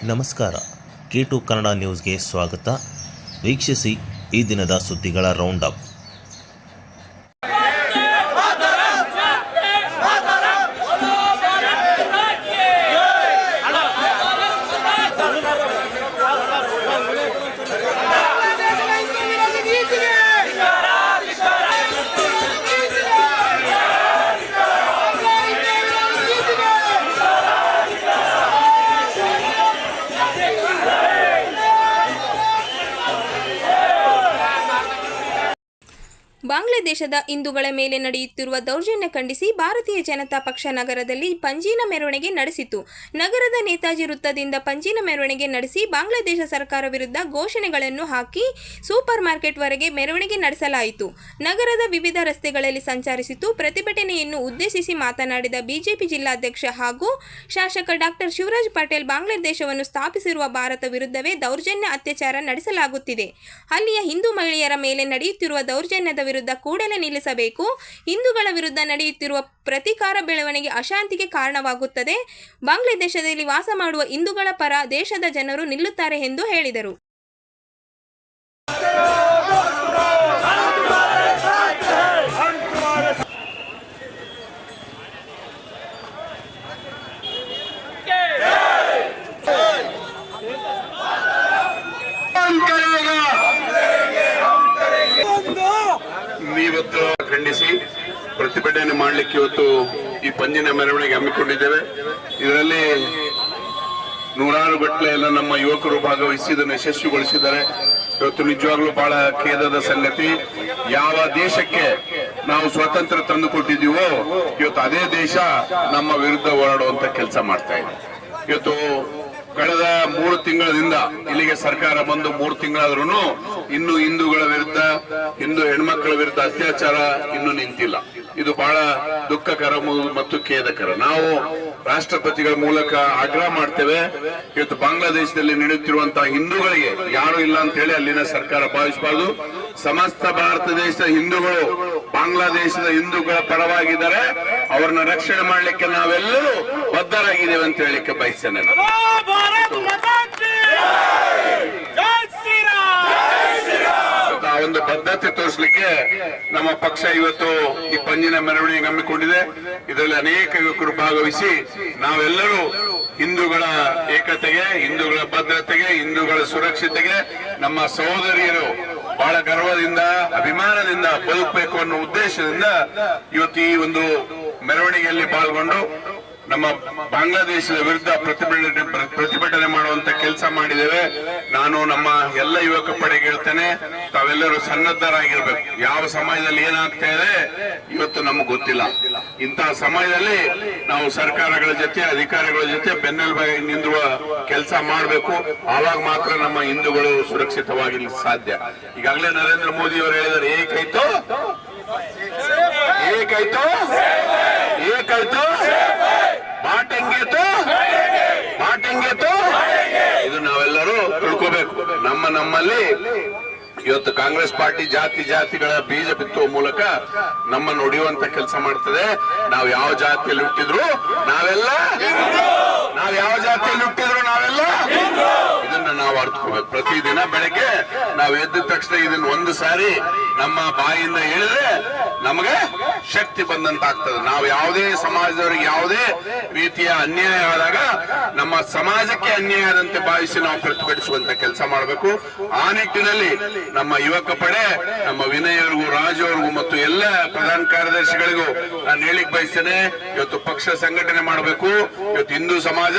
ನಮಸ್ಕಾರ. K2 ಕನ್ನಡ ನ್ಯೂಸ್ಗೆ ಸ್ವಾಗತ. ವೀಕ್ಷಿಸಿ ಈ ದಿನದ ಸುದ್ದಿಗಳ ರೌಂಡ್ ಅಪ್. ಬಾಂಗ್ಲಾದೇಶದ ಹಿಂದೂಗಳ ಮೇಲೆ ನಡೆಯುತ್ತಿರುವ ದೌರ್ಜನ್ಯ ಖಂಡಿಸಿ ಭಾರತೀಯ ಜನತಾ ಪಕ್ಷ ನಗರದಲ್ಲಿ ಪಂಜಿನ ಮೆರವಣಿಗೆ ನಡೆಸಿತು. ನಗರದ ನೇತಾಜಿ ವೃತ್ತದಿಂದ ಪಂಜಿನ ಮೆರವಣಿಗೆ ನಡೆಸಿ ಬಾಂಗ್ಲಾದೇಶ ಸರ್ಕಾರ ವಿರುದ್ಧ ಘೋಷಣೆಗಳನ್ನು ಹಾಕಿ ಸೂಪರ್ ಮಾರ್ಕೆಟ್ವರೆಗೆ ಮೆರವಣಿಗೆ ನಡೆಸಲಾಯಿತು. ನಗರದ ವಿವಿಧ ರಸ್ತೆಗಳಲ್ಲಿ ಸಂಚರಿಸಿತು. ಪ್ರತಿಭಟನೆಯನ್ನು ಉದ್ದೇಶಿಸಿ ಮಾತನಾಡಿದ ಬಿಜೆಪಿ ಜಿಲ್ಲಾಧ್ಯಕ್ಷ ಹಾಗೂ ಶಾಸಕ ಡಾಕ್ಟರ್ ಶಿವರಾಜ್ ಪಟೇಲ್, ಬಾಂಗ್ಲಾದೇಶವನ್ನು ಸ್ಥಾಪಿಸಿರುವ ಭಾರತ ವಿರುದ್ಧವೇ ದೌರ್ಜನ್ಯ ಅತ್ಯಾಚಾರ ನಡೆಸಲಾಗುತ್ತಿದೆ. ಅಲ್ಲಿಯ ಹಿಂದೂ ಮಹಿಳೆಯರ ಮೇಲೆ ನಡೆಯುತ್ತಿರುವ ದೌರ್ಜನ್ಯದ ವಿರುದ್ಧ ಕೂಡಲೇ ನಿಲ್ಲಿಸಬೇಕು. ಹಿಂದೂಗಳ ವಿರುದ್ಧ ನಡೆಯುತ್ತಿರುವ ಪ್ರತೀಕಾರ ಬೆಳವಣಿಗೆ ಅಶಾಂತಿಗೆ ಕಾರಣವಾಗುತ್ತದೆ. ಬಾಂಗ್ಲಾದೇಶದಲ್ಲಿ ವಾಸ ಮಾಡುವ ಹಿಂದೂಗಳ ಪರ ದೇಶದ ಜನರು ನಿಲ್ಲುತ್ತಾರೆ ಎಂದು ಹೇಳಿದರು. ಇವತ್ತು ಖಂಡಿಸಿ ಪ್ರತಿಭಟನೆ ಮಾಡಲಿಕ್ಕೆ ಇವತ್ತು ಈ ಪಂಜಿನ ಮೆರವಣಿಗೆ ಹಮ್ಮಿಕೊಂಡಿದ್ದೇವೆ. ಇದರಲ್ಲಿ ನೂರಾರು ಗಟ್ಟಲೆ ಎಲ್ಲ ನಮ್ಮ ಯುವಕರು ಭಾಗವಹಿಸಿ ಇದನ್ನು ಯಶಸ್ವಿಗೊಳಿಸಿದ್ದಾರೆ. ಇವತ್ತು ನಿಜವಾಗ್ಲೂ ಬಹಳ ಖೇದದ ಸಂಗತಿ. ಯಾವ ದೇಶಕ್ಕೆ ನಾವು ಸ್ವಾತಂತ್ರ್ಯ ತಂದುಕೊಟ್ಟಿದ್ದೀವೋ ಇವತ್ತು ಅದೇ ದೇಶ ನಮ್ಮ ವಿರುದ್ಧ ಹೋರಾಡುವಂತ ಕೆಲಸ ಮಾಡ್ತಾ ಇದೆ. ಇವತ್ತು ಕಳೆದ 3 ತಿಂಗಳಿಂದ ಇಲ್ಲಿಗೆ ಸರ್ಕಾರ ಬಂದು 3 ತಿಂಗಳಾದ್ರೂ ಇನ್ನು ಹಿಂದೂಗಳ ವಿರುದ್ಧ, ಹಿಂದೂ ಹೆಣ್ಮಕ್ಕಳ ವಿರುದ್ಧ ಅತ್ಯಾಚಾರ ಇನ್ನೂ ನಿಂತಿಲ್ಲ. ಇದು ಬಹಳ ದುಃಖಕರ ಮತ್ತು ಖೇದಕರ. ನಾವು ರಾಷ್ಟ್ರಪತಿಗಳ ಮೂಲಕ ಆಗ್ರಹ ಮಾಡ್ತೇವೆ, ಇವತ್ತು ಬಾಂಗ್ಲಾದೇಶದಲ್ಲಿ ನಡೆಯುತ್ತಿರುವಂತಹ ಹಿಂದೂಗಳಿಗೆ ಯಾರು ಇಲ್ಲ ಅಂತ ಹೇಳಿ ಅಲ್ಲಿನ ಸರ್ಕಾರ ಭಾವಿಸಬಾರದು. ಸಮಸ್ತ ಭಾರತ ದೇಶದ ಹಿಂದೂಗಳು ಬಾಂಗ್ಲಾದೇಶದ ಹಿಂದೂಗಳ ಪರವಾಗಿದ್ದಾರೆ. ಅವರನ್ನ ರಕ್ಷಣೆ ಮಾಡಲಿಕ್ಕೆ ನಾವೆಲ್ಲರೂ ಬದ್ಧರಾಗಿದ್ದೇವೆ ಅಂತ ಹೇಳಿಕ್ಕೆ ಬಯಸ್ತೇನೆ. ಆ ಒಂದು ಬದ್ಧತೆ ತೋರಿಸಲಿಕ್ಕೆ ನಮ್ಮ ಪಕ್ಷ ಇವತ್ತು ಈ ಪಂಜಿನ ಮೆರವಣಿಗೆ ಹಮ್ಮಿಕೊಂಡಿದೆ. ಇದರಲ್ಲಿ ಅನೇಕ ಯುವಕರು ಭಾಗವಹಿಸಿ ನಾವೆಲ್ಲರೂ ಹಿಂದೂಗಳ ಏಕತೆಗೆ, ಹಿಂದೂಗಳ ಭದ್ರತೆಗೆ, ಹಿಂದೂಗಳ ಸುರಕ್ಷತೆಗೆ, ನಮ್ಮ ಸಹೋದರಿಯರು ಬಹಳ ಗರ್ವದಿಂದ, ಅಭಿಮಾನದಿಂದ ಬದುಕಬೇಕು ಅನ್ನೋ ಉದ್ದೇಶದಿಂದ ಇವತ್ತು ಈ ಒಂದು ಮೆರವಣಿಗೆಯಲ್ಲಿ ಪಾಲ್ಗೊಂಡು ನಮ್ಮ ಬಾಂಗ್ಲಾದೇಶದ ವಿರುದ್ಧ ಪ್ರತಿಭಟನೆ ಮಾಡುವಂತ ಕೆಲಸ ಮಾಡಿದ್ದೇವೆ. ನಾನು ನಮ್ಮ ಎಲ್ಲ ಯುವಕ ಪಡೆಗೆ ಹೇಳ್ತೇನೆ, ತಾವೆಲ್ಲರೂ ಸನ್ನದ್ಧರಾಗಿರ್ಬೇಕು. ಯಾವ ಸಮಯದಲ್ಲಿ ಏನಾಗ್ತಾ ಇದೆ ಇವತ್ತು ನಮಗೆ ಗೊತ್ತಿಲ್ಲ. ಇಂತಹ ಸಮಯದಲ್ಲಿ ನಾವು ಸರ್ಕಾರಗಳ ಜೊತೆ, ಅಧಿಕಾರಿಗಳ ಜೊತೆ ಬೆನ್ನೆಲುಬಾಗಿ ನಿಂದುವ ಕೆಲಸ ಮಾಡಬೇಕು. ಆವಾಗ ಮಾತ್ರ ನಮ್ಮ ಹಿಂದೂಗಳು ಸುರಕ್ಷಿತವಾಗಿರ್ಲಿಕ್ಕೆ ಸಾಧ್ಯ. ಈಗಾಗಲೇ ನರೇಂದ್ರ ಮೋದಿ ಅವರು ಹೇಳಿದ್ದಾರೆ, ಏಕಾಯ್ತು ಏಕಾಯ್ತು ಏಕಾಯ್ತು ಬಾಟಂಗೆತು. ಇದು ನಾವೆಲ್ಲರೂ ತಿಳ್ಕೋಬೇಕು. ನಮ್ಮಲ್ಲಿ ಇವತ್ತು ಕಾಂಗ್ರೆಸ್ ಪಾರ್ಟಿ ಜಾತಿಗಳ ಬೀಜ ಬಿತ್ತುವ ಮೂಲಕ ನಮ್ಮನ್ನು ಹೊಡೆಯುವಂತ ಕೆಲಸ ಮಾಡ್ತದೆ. ನಾವು ಯಾವ ಜಾತಿಯಲ್ಲಿ ಹುಟ್ಟಿದ್ರು ನಾವೆಲ್ಲ ಇದನ್ನ ನಾವು ಅರ್ಥಕೋಬೇಕು. ಪ್ರತಿದಿನ ಬೆಳಗ್ಗೆ ನಾವು ಎದ್ದ ತಕ್ಷಣ ಇದನ್ನ ಒಂದು ಸಾರಿ ನಮ್ಮ ಬಾಯಿಂದ ಹೇಳಿದ್ರೆ ನಮಗೆ ಶಕ್ತಿ ಬಂದಂತ ಆಗ್ತದೆ. ನಾವು ಯಾವುದೇ ಸಮಾಜದವರಿಗೆ ಯಾವುದೇ ರೀತಿಯ ಅನ್ಯಾಯ ಆದಾಗ ನಮ್ಮ ಸಮಾಜಕ್ಕೆ ಅನ್ಯಾಯ ಆದಂತೆ ಭಾವಿಸಿ ನಾವು ಪ್ರತಿಭಟಿಸುವಂತ ಕೆಲಸ ಮಾಡಬೇಕು. ಆ ನಿಟ್ಟಿನಲ್ಲಿ ನಮ್ಮ ಯುವಕ ಪಡೆ, ನಮ್ಮ ವಿನಯ್ ಅವರಿಗೂ, ರಾಜು ಅವರಿಗೂ ಮತ್ತು ಎಲ್ಲ ಪ್ರಧಾನ ಕಾರ್ಯದರ್ಶಿಗಳಿಗೂ ನಾನು ಹೇಳಿಕ್ ಬಯಸ್ತೇನೆ, ಇವತ್ತು ಪಕ್ಷ ಸಂಘಟನೆ ಮಾಡಬೇಕು. ಇವತ್ತು ಹಿಂದೂ ಸಮಾಜ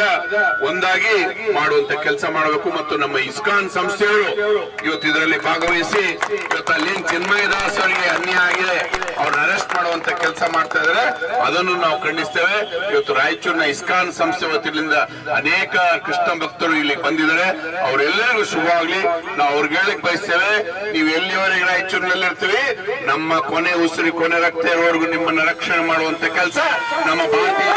ಒಂದಾಗಿ ಮಾಡುವಂತ ಕೆಲಸ ಮಾಡಬೇಕು. ಮತ್ತು ನಮ್ಮ ಇಸ್ಕಾನ್ ಸಂಸ್ಥೆಯವರು ಇವತ್ತು ಇದರಲ್ಲಿ ಭಾಗವಹಿಸಿ ಇವತ್ತು ಅಲ್ಲಿ ಚಿನ್ಮಯ ದಾಸ್ ಅವರಿಗೆ ಅನ್ಯಾಯ ಆಗಿದೆ, ಅವ್ರನ್ನ ಅರೆಸ್ಟ್ ಮಾಡುವಂತ ಕೆಲಸ ಮಾಡ್ತಾ ಇದ್ದಾರೆ. ಅದನ್ನು ನಾವು ಖಂಡಿಸ್ತೇವೆ. ಇವತ್ತು ರಾಯಚೂರಿನ ಇಸ್ಕಾನ್ ಸಂಸ್ಥೆ ವತಿಯಿಂದ ಅನೇಕ ಕೃಷ್ಣ ಭಕ್ತರು ಇಲ್ಲಿ ಬಂದಿದ್ದಾರೆ. ಅವರೆಲ್ಲರಿಗೂ ಶುಭವಾಗ್ಲಿ. ನಾವು ಅವ್ರಿಗೆ ಹೇಳಕ್ ಬಯಸ್ತೇವೆ, ನೀವು ಎಲ್ಲಿವರೆಗೆ ರಾಯಚೂರಿನಲ್ಲಿ ಇರ್ತೀವಿ, ನಮ್ಮ ಕೊನೆ ಉಸಿರಿ, ಕೊನೆ ರಕ್ತ ಇರುವವರೆಗೂ ನಿಮ್ಮನ್ನ ರಕ್ಷಣೆ ಮಾಡುವಂತ ಕೆಲಸ ನಮ್ಮ ಭಾರತೀಯ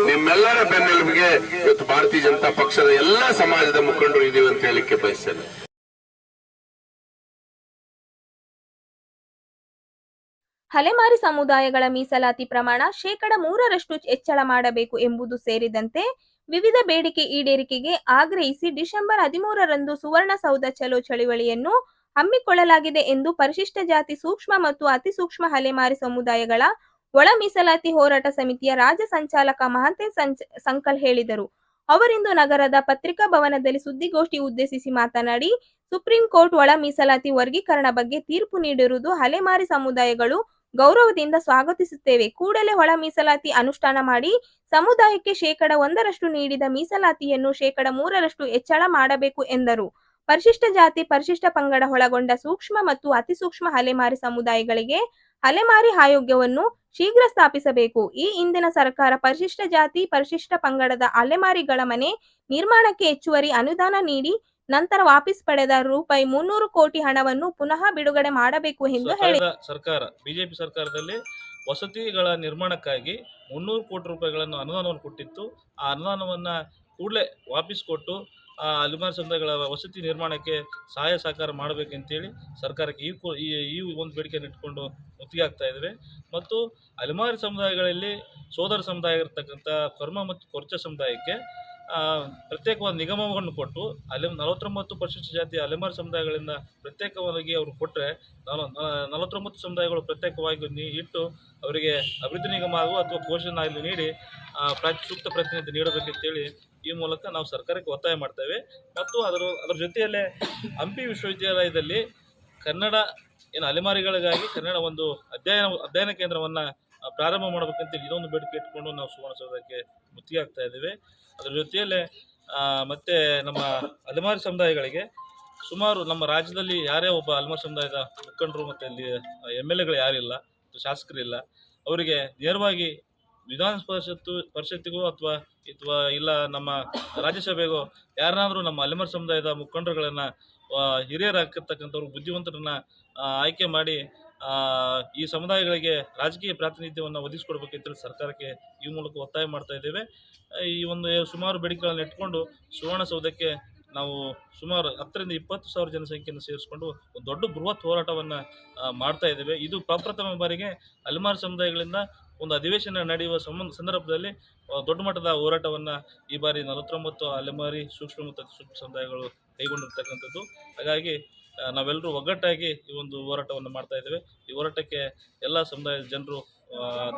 ನಿಮ್ಮೆಲ್ಲರ ಬೆನ್ನೆಲುಬಿಗೆ ಇವತ್ತು ಭಾರತೀಯ ಜನತಾ ಪಕ್ಷದ ಎಲ್ಲಾ ಸಮಾಜದ ಮುಖಂಡರು ಇದೀವಿ ಅಂತ ಹೇಳಿಕ್ಕೆ ಬಯಸ್ತೇನೆ. ಅಲೆಮಾರಿ ಸಮುದಾಯಗಳ ಮೀಸಲಾತಿ ಪ್ರಮಾಣ 3% ಹೆಚ್ಚಳ ಮಾಡಬೇಕು ಎಂಬುದು ಸೇರಿದಂತೆ ವಿವಿಧ ಬೇಡಿಕೆ ಈಡೇರಿಕೆಗೆ ಆಗ್ರಹಿಸಿ ಡಿಸೆಂಬರ್ 13ರಂದು ಸುವರ್ಣಸೌಧ ಚಲೋ ಚಳವಳಿಯನ್ನು ಹಮ್ಮಿಕೊಳ್ಳಲಾಗಿದೆ ಎಂದು ಪರಿಶಿಷ್ಟ ಜಾತಿ ಸೂಕ್ಷ್ಮ ಮತ್ತು ಅತಿ ಸೂಕ್ಷ್ಮ ಅಲೆಮಾರಿ ಸಮುದಾಯಗಳ ಒಳ ಮೀಸಲಾತಿ ಹೋರಾಟ ಸಮಿತಿಯ ರಾಜ್ಯ ಸಂಚಾಲಕ ಮಹಾಂತೇಶ್ ಸಂಕಲ್ ಹೇಳಿದರು. ಅವರಿಂದು ನಗರದ ಪತ್ರಿಕಾ ಭವನದಲ್ಲಿ ಸುದ್ದಿಗೋಷ್ಠಿ ಉದ್ದೇಶಿಸಿ ಮಾತನಾಡಿ, ಸುಪ್ರೀಂ ಕೋರ್ಟ್ ಒಳ ಮೀಸಲಾತಿ ವರ್ಗೀಕರಣ ಬಗ್ಗೆ ತೀರ್ಪು ನೀಡಿರುವುದು ಅಲೆಮಾರಿ ಸಮುದಾಯಗಳು ಗೌರವದಿಂದ ಸ್ವಾಗತಿಸುತ್ತೇವೆ. ಕೂಡಲೇ ಒಳ ಮೀಸಲಾತಿ ಅನುಷ್ಠಾನ ಮಾಡಿ ಸಮುದಾಯಕ್ಕೆ 1% ನೀಡಿದ ಮೀಸಲಾತಿಯನ್ನು 3% ಹೆಚ್ಚಳ ಮಾಡಬೇಕು ಎಂದರು. ಪರಿಶಿಷ್ಟ ಜಾತಿ, ಪರಿಶಿಷ್ಟ ಪಂಗಡ ಒಳಗೊಂಡ ಸೂಕ್ಷ್ಮ ಮತ್ತು ಅತಿ ಸೂಕ್ಷ್ಮ ಅಲೆಮಾರಿ ಸಮುದಾಯಗಳಿಗೆ ಅಲೆಮಾರಿ ಆಯೋಗವನ್ನು ಶೀಘ್ರ ಸ್ಥಾಪಿಸಬೇಕು. ಈ ಹಿಂದಿನ ಸರ್ಕಾರ ಪರಿಶಿಷ್ಟ ಜಾತಿ, ಪರಿಶಿಷ್ಟ ಪಂಗಡದ ಅಲೆಮಾರಿಗಳ ಮನೆ ನಿರ್ಮಾಣಕ್ಕೆ ಹೆಚ್ಚುವರಿ ಅನುದಾನ ನೀಡಿ ನಂತರ ವಾಪಸ್ ಪಡೆದ ₹300 ಕೋಟಿ ಹಣವನ್ನು ಪುನಃ ಬಿಡುಗಡೆ ಮಾಡಬೇಕು ಎಂದು ಹೇಳಿದರು. ಸರ್ಕಾರ ಬಿಜೆಪಿ ಸರ್ಕಾರದಲ್ಲಿ ವಸತಿಗಳ ನಿರ್ಮಾಣಕ್ಕಾಗಿ 300 ಕೋಟಿ ರೂಪಾಯಿಗಳನ್ನು ಅನುದಾನವನ್ನು ಕೊಟ್ಟಿತ್ತು. ಆ ಅನುದಾನವನ್ನು ಕೂಡಲೇ ವಾಪಸ್ ಕೊಟ್ಟು ಅಲೆಮಾರಿ ಸಮುದಾಯಗಳ ವಸತಿ ನಿರ್ಮಾಣಕ್ಕೆ ಸಹಾಯ ಸಹಕಾರ ಮಾಡಬೇಕಂತೇಳಿ ಸರ್ಕಾರಕ್ಕೆ ಈ ಒಂದು ಬೇಡಿಕೆಯನ್ನು ಇಟ್ಕೊಂಡು ಮುತ್ತಿಗೆ ಆಗ್ತಾ ಇದ್ದೇವೆ. ಮತ್ತು ಅಲೆಮಾರಿ ಸಮುದಾಯಗಳಲ್ಲಿ ಸೋದರ ಸಮುದಾಯ ಇರತಕ್ಕಂಥ ಕರ್ಮ ಮತ್ತು ಕೊರ್ಚ ಸಮುದಾಯಕ್ಕೆ ಪ್ರತ್ಯೇಕವಾದ ನಿಗಮವನ್ನು ಕೊಟ್ಟು 49 ಪರಿಶಿಷ್ಟ ಜಾತಿ ಅಲೆಮಾರಿ ಸಮುದಾಯಗಳಿಂದ ಪ್ರತ್ಯೇಕವಾಗಿ ಅವರು ಕೊಟ್ಟರೆ 49 ಸಮುದಾಯಗಳು ಪ್ರತ್ಯೇಕವಾಗಿ ಇಟ್ಟು ಅವರಿಗೆ ಅಭಿವೃದ್ಧಿ ನಿಗಮ ಅಥವಾ ಘೋಷಣೆ ನೀಡಿ ಸೂಕ್ತ ಪ್ರತಿನಿಧಿ ನೀಡಬೇಕಂತೇಳಿ ಈ ಮೂಲಕ ನಾವು ಸರ್ಕಾರಕ್ಕೆ ಒತ್ತಾಯ ಮಾಡ್ತೇವೆ. ಮತ್ತು ಅದರ ಜೊತೆಯಲ್ಲೇ ಹಂಪಿ ವಿಶ್ವವಿದ್ಯಾಲಯದಲ್ಲಿ ಕನ್ನಡ ಅಲೆಮಾರಿಗಳಿಗಾಗಿ ಕನ್ನಡ ಒಂದು ಅಧ್ಯಯನ ಕೇಂದ್ರವನ್ನು ಪ್ರಾರಂಭ ಮಾಡಬೇಕಂತೇಳಿ ಇದೊಂದು ಬೇಡಿಕೆ ಇಟ್ಕೊಂಡು ನಾವು ಸುವರ್ಣಸೌಧಕ್ಕೆ ಮುತ್ತಿಗೆ ಆಗ್ತಾ ಇದ್ದೇವೆ. ಅದರ ಜೊತೆಯಲ್ಲೇ ಮತ್ತೆ ನಮ್ಮ ಅಲೆಮಾರಿ ಸಮುದಾಯಗಳಿಗೆ ಸುಮಾರು ನಮ್ಮ ರಾಜ್ಯದಲ್ಲಿ ಯಾರೇ ಒಬ್ಬ ಅಲೆಮಾರಿ ಸಮುದಾಯದ ಮುಖಂಡರು ಮತ್ತು ಅಲ್ಲಿ MLAಗಳು ಯಾರಿಲ್ಲ, ಶಾಸಕರಿಲ್ಲ, ಅವರಿಗೆ ನೇರವಾಗಿ ವಿಧಾನ ಪರಿಷತ್ತಿಗೂ ಅಥವಾ ಇಲ್ಲ ನಮ್ಮ ರಾಜ್ಯಸಭೆಗೂ ಯಾರನ್ನಾದರೂ ನಮ್ಮ ಅಲೆಮಾರಿ ಸಮುದಾಯದ ಮುಖಂಡರುಗಳನ್ನು ಹಿರಿಯರಾಗಿರ್ತಕ್ಕಂಥವ್ರು ಬುದ್ಧಿವಂತರನ್ನ ಆಯ್ಕೆ ಮಾಡಿ ಈ ಸಮುದಾಯಗಳಿಗೆ ರಾಜಕೀಯ ಪ್ರಾತಿನಿಧ್ಯವನ್ನು ಒದಗಿಸಿಕೊಡ್ಬೇಕಂತೇಳಿ ಸರ್ಕಾರಕ್ಕೆ ಈ ಮೂಲಕ ಒತ್ತಾಯ ಮಾಡ್ತಾ ಇದ್ದೇವೆ. ಈ ಒಂದು ಸುಮಾರು ಬೇಡಿಕೆಗಳನ್ನು ಇಟ್ಕೊಂಡು ಸುವರ್ಣಸೌಧಕ್ಕೆ ನಾವು ಸುಮಾರು 10ರಿಂದ 20,000 ಜನಸಂಖ್ಯೆಯನ್ನು ಸೇರಿಸಿಕೊಂಡು ಒಂದು ದೊಡ್ಡ ಬೃಹತ್ ಹೋರಾಟವನ್ನು ಮಾಡ್ತಾ ಇದ್ದೇವೆ. ಇದು ಪ್ರಪ್ರಥಮ ಬಾರಿಗೆ ಅಲೆಮಾರಿ ಸಮುದಾಯಗಳಿಂದ ಒಂದು ಅಧಿವೇಶನ ನಡೆಯುವ ಸಂದರ್ಭದಲ್ಲಿ ದೊಡ್ಡ ಮಟ್ಟದ ಹೋರಾಟವನ್ನು ಈ ಬಾರಿ 49 ಅಲೆಮಾರಿ ಸೂಕ್ಷ್ಮ ಮತ್ತು ಅತಿ ಸೂಕ್ಷ್ಮ ಸಮುದಾಯಗಳು ಕೈಗೊಂಡಿರ್ತಕ್ಕಂಥದ್ದು. ಹಾಗಾಗಿ ನಾವೆಲ್ಲರೂ ಒಗ್ಗಟ್ಟಾಗಿ ಈ ಒಂದು ಹೋರಾಟವನ್ನು ಮಾಡ್ತಾ ಇದ್ದೇವೆ. ಈ ಹೋರಾಟಕ್ಕೆ ಎಲ್ಲ ಸಮುದಾಯದ ಜನರು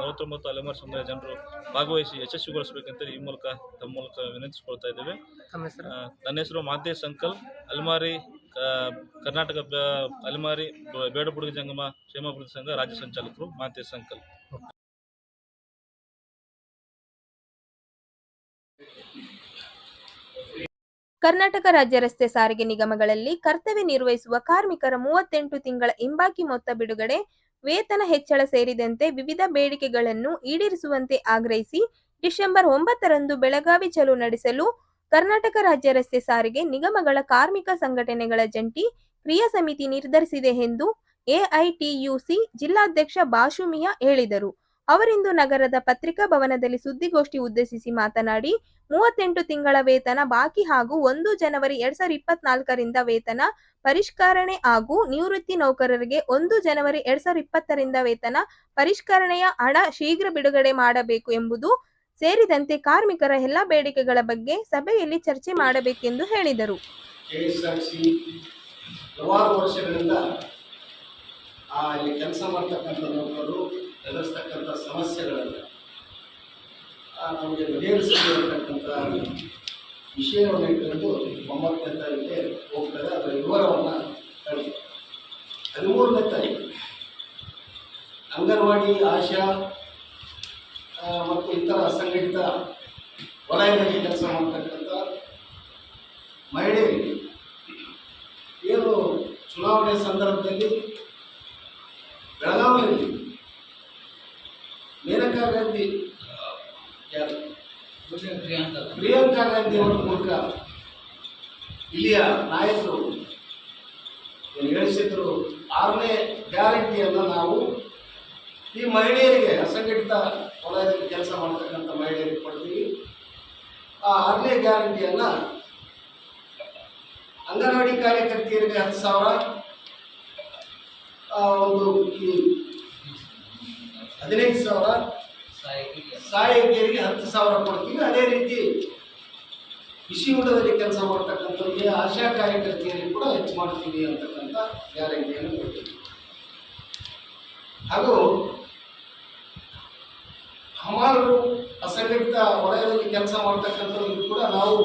49 ಅಲೆಮಾರಿ ಸಮುದಾಯದ ಜನರು ಭಾಗವಹಿಸಿ ಯಶಸ್ವಿಗೊಳಿಸಬೇಕಂತೇಳಿ ಈ ಮೂಲಕ ತಮ್ಮ ಮೂಲಕ ವಿನಂತಿಸಿಕೊಳ್ತಾ ಇದ್ದೇವೆ. ನನ್ನ ಹೆಸರು ಮಹಾಂತೇಶ್ ಸಂಕಲ್, ಅಲೆಮಾರಿ ಕರ್ನಾಟಕ ಅಲೆಮಾರಿ ಬೇಡಬುಡುಗ ಜಂಗಮ ಕ್ಷೇಮಾಭಿವೃದ್ಧಿ ಸಂಘ ರಾಜ್ಯ ಸಂಚಾಲಕರು ಮಹಾಂತೇಶ್ ಸಂಕಲ್. ಕರ್ನಾಟಕ ರಾಜ್ಯ ರಸ್ತೆ ಸಾರಿಗೆ ನಿಗಮಗಳಲ್ಲಿ ಕರ್ತವ್ಯ ನಿರ್ವಹಿಸುವ ಕಾರ್ಮಿಕರ 38 ತಿಂಗಳ ಹಿಂಬಾಕಿ ಮೊತ್ತ ಬಿಡುಗಡೆ, ವೇತನ ಹೆಚ್ಚಳ ಸೇರಿದಂತೆ ವಿವಿಧ ಬೇಡಿಕೆಗಳನ್ನು ಈಡೇರಿಸುವಂತೆ ಆಗ್ರಹಿಸಿ ಡಿಸೆಂಬರ್ 9ರಂದು ಬೆಳಗಾವಿ ಚಲೋ ನಡೆಸಲು ಕರ್ನಾಟಕ ರಾಜ್ಯ ರಸ್ತೆ ಸಾರಿಗೆ ನಿಗಮಗಳ ಕಾರ್ಮಿಕ ಸಂಘಟನೆಗಳ ಜಂಟಿ ಕ್ರಿಯಾ ಸಮಿತಿ ನಿರ್ಧರಿಸಿದೆ ಎಂದು AITUC ಜಿಲ್ಲಾಧ್ಯಕ್ಷ ಬಾಷುಮಿಯಾ ಹೇಳಿದರು. ಅವರಿಂದು ನಗರದ ಪತ್ರಿಕಾ ಭವನದಲ್ಲಿ ಸುದ್ದಿಗೋಷ್ಠಿ ಉದ್ದೇಶಿಸಿ ಮಾತನಾಡಿ, 38 ತಿಂಗಳ ವೇತನ ಬಾಕಿ ಹಾಗೂ 1 ಜನವರಿ 2024ರಿಂದ ವೇತನ ಪರಿಷ್ಕರಣೆ ಹಾಗೂ ನಿವೃತ್ತಿ ನೌಕರರಿಗೆ 1 ಜನವರಿ 2020ರಿಂದ ವೇತನ ಪರಿಷ್ಕರಣೆಯ ಹಣ ಶೀಘ್ರ ಬಿಡುಗಡೆ ಮಾಡಬೇಕು ಎಂಬುದು ಸೇರಿದಂತೆ ಕಾರ್ಮಿಕರ ಎಲ್ಲ ಬೇಡಿಕೆಗಳ ಬಗ್ಗೆ ಸಭೆಯಲ್ಲಿ ಚರ್ಚೆ ಮಾಡಬೇಕೆಂದು ಹೇಳಿದರು. ವರ್ಷಗಳಿಂದ ಅಲ್ಲಿ ಕೆಲಸ ಮಾಡ್ತಕ್ಕಂಥ ನೌಕರರು ಎದುರಿಸ್ತಕ್ಕಂಥ ಸಮಸ್ಯೆಗಳನ್ನು ನಮಗೆ ಬಗೆಹರಿಸಿರ್ತಕ್ಕಂಥ ವಿಷಯವನ್ನು ಇಟ್ಟುಕೊಂಡು 9ನೇ ತಾರೀಕಿಗೆ ಹೋಗ್ತಾರೆ. ಅದರ ವಿವರವನ್ನು ಹೇಳ್ತಾರೆ. 13ನೇ ತಾರೀಕು ಅಂಗನವಾಡಿ, ಆಶಾ ಮತ್ತು ಇತರ ಅಸಂಘಟಿತ ವಲಯದಲ್ಲಿ ಕೆಲಸ ಮಾಡ್ತಕ್ಕಂಥ ಮಹಿಳೆಯರಿಗೆ ಏನು ಚುನಾವಣೆ ಸಂದರ್ಭದಲ್ಲಿ ಬೆಳಗಾವಿಯಲ್ಲಿ ಮೇನಕಾ ಗಾಂಧಿ ಪ್ರಿಯಾಂಕಾ ಗಾಂಧಿ ಅವರ ಮೂಲಕ ಇಲ್ಲಿಯ ನಾಯಕರು ಹೇಳಿಸಿದ್ರು, 6ನೇ ಗ್ಯಾರಂಟಿಯನ್ನು ನಾವು ಈ ಮಹಿಳೆಯರಿಗೆ, ಅಸಂಘಟಿತ ವಲಯದಲ್ಲಿ ಕೆಲಸ ಮಾಡ್ತಕ್ಕಂಥ ಮಹಿಳೆಯರಿಗೆ ಕೊಡ್ತೀವಿ. ಆ 6ನೇ ಗ್ಯಾರಂಟಿಯನ್ನು ಅಂಗನವಾಡಿ ಕಾರ್ಯಕರ್ತೆಯರಿಗೆ 10,000, ಒಂದು 15,000, ಸಹಾಯಕಿಯರಿಗೆ 10,000 ಕೊಡ್ತೀವಿ. ಅದೇ ರೀತಿ ಕೃಷಿ ಊಟದಲ್ಲಿ ಕೆಲಸ ಮಾಡ್ತಕ್ಕಂಥವ್ರಿಗೆ ಆಶಾ ಕಾರ್ಯಕರ್ತೆಯರಿಗೆ ಕೂಡ ಹೆಚ್ಚು ಮಾಡ್ತೀವಿ ಅಂತಕ್ಕಂಥ ಗ್ಯಾರಂಟಿಯನ್ನು ಕೊಡ್ತೀವಿ. ಹಾಗೂ ಹಮಾಲರು, ಅಸಂಘಟಿತ ವಲಯದಲ್ಲಿ ಕೆಲಸ ಮಾಡ್ತಕ್ಕಂಥವ್ರಿಗೆ ಕೂಡ ನಾವು